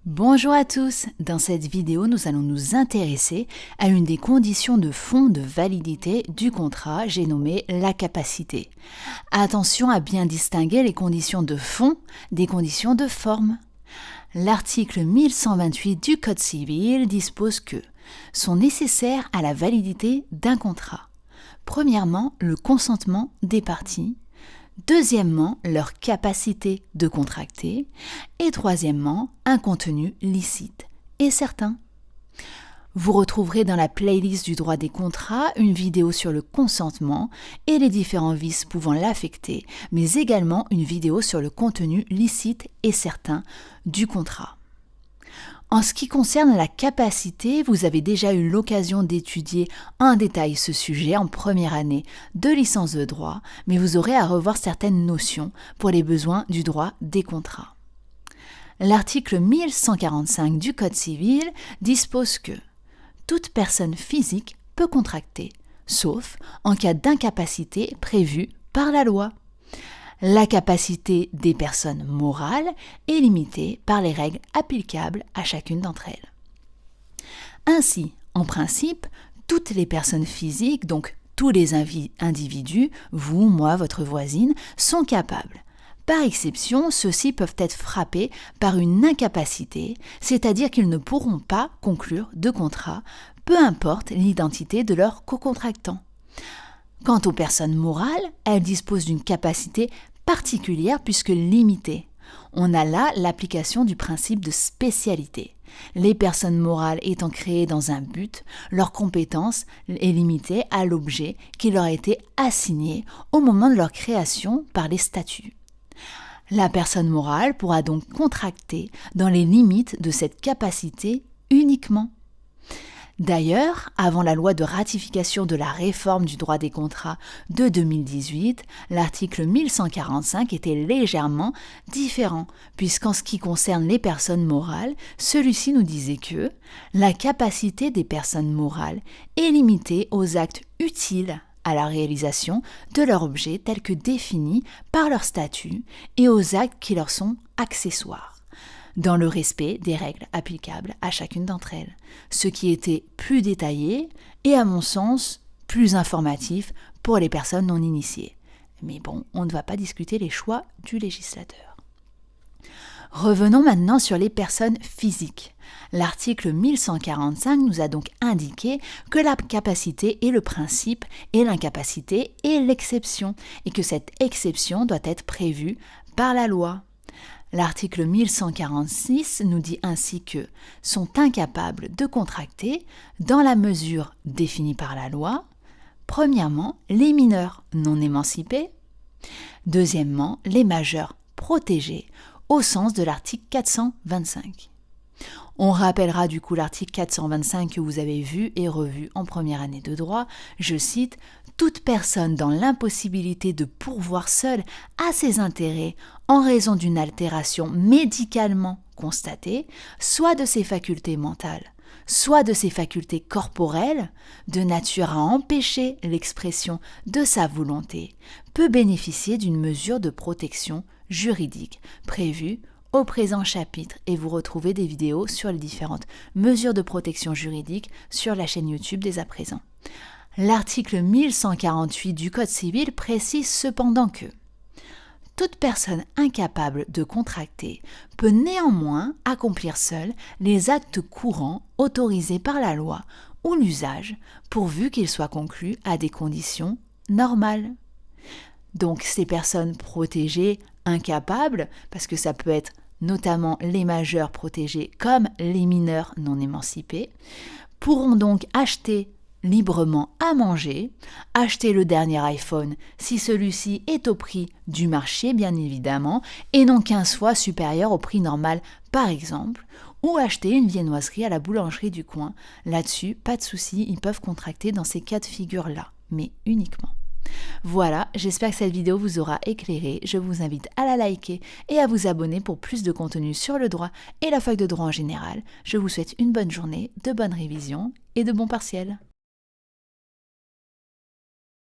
Bonjour à tous, dans cette vidéo nous allons nous intéresser à une des conditions de fond de validité du contrat, j'ai nommé la capacité. Attention à bien distinguer les conditions de fond des conditions de forme. L'article 1128 du Code civil dispose que sont nécessaires à la validité d'un contrat. Premièrement, le consentement des parties. Deuxièmement, leur capacité de contracter. Et troisièmement, un contenu licite et certain. Vous retrouverez dans la playlist du droit des contrats une vidéo sur le consentement et les différents vices pouvant l'affecter, mais également une vidéo sur le contenu licite et certain du contrat. En ce qui concerne la capacité, vous avez déjà eu l'occasion d'étudier en détail ce sujet en première année de licence de droit, mais vous aurez à revoir certaines notions pour les besoins du droit des contrats. L'article 1145 du Code civil dispose que toute personne physique peut contracter, sauf en cas d'incapacité prévue par la loi. La capacité des personnes morales est limitée par les règles applicables à chacune d'entre elles. Ainsi, en principe, toutes les personnes physiques, donc tous les individus, vous, moi, votre voisine, sont capables. Par exception, ceux-ci peuvent être frappés par une incapacité, c'est-à-dire qu'ils ne pourront pas conclure de contrat, peu importe l'identité de leur co-contractant. Quant aux personnes morales, elles disposent d'une capacité particulière puisque limitée. On a là l'application du principe de spécialité. Les personnes morales étant créées dans un but, leur compétence est limitée à l'objet qui leur a été assigné au moment de leur création par les statuts. La personne morale pourra donc contracter dans les limites de cette capacité uniquement. D'ailleurs, avant la loi de ratification de la réforme du droit des contrats de 2018, l'article 1145 était légèrement différent, puisqu'en ce qui concerne les personnes morales, celui-ci nous disait que la capacité des personnes morales est limitée aux actes utiles à la réalisation de leur objet tel que défini par leur statut et aux actes qui leur sont accessoires, dans le respect des règles applicables à chacune d'entre elles, ce qui était plus détaillé et, à mon sens, plus informatif pour les personnes non initiées. Mais bon, on ne va pas discuter les choix du législateur. Revenons maintenant sur les personnes physiques. L'article 1145 nous a donc indiqué que la capacité est le principe et l'incapacité est l'exception, et que cette exception doit être prévue par la loi. L'article 1146 nous dit ainsi que sont incapables de contracter dans la mesure définie par la loi, premièrement, les mineurs non émancipés, deuxièmement, les majeurs protégés au sens de l'article 425. On rappellera du coup l'article 425 que vous avez vu et revu en première année de droit, je cite « Toute personne dans l'impossibilité de pourvoir seule à ses intérêts en raison d'une altération médicalement constatée, soit de ses facultés mentales, soit de ses facultés corporelles, de nature à empêcher l'expression de sa volonté, peut bénéficier d'une mesure de protection juridique prévue au présent chapitre, et vous retrouvez des vidéos sur les différentes mesures de protection juridique sur la chaîne YouTube dès à présent. L'article 1148 du Code civil précise cependant que toute personne incapable de contracter peut néanmoins accomplir seule les actes courants autorisés par la loi ou l'usage, pourvu qu'ils soient conclus à des conditions normales. Donc ces personnes protégées, incapables, parce que ça peut être notamment les majeurs protégés comme les mineurs non émancipés, pourront donc acheter librement à manger, acheter le dernier iPhone si celui-ci est au prix du marché bien évidemment et non qu'un soit supérieur au prix normal par exemple, ou acheter une viennoiserie à la boulangerie du coin. Là-dessus, pas de souci, ils peuvent contracter dans ces cas de figure-là, mais uniquement. Voilà, j'espère que cette vidéo vous aura éclairé. Je vous invite à la liker et à vous abonner pour plus de contenu sur le droit et la fac de droit en général. Je vous souhaite une bonne journée, de bonnes révisions et de bons partiels.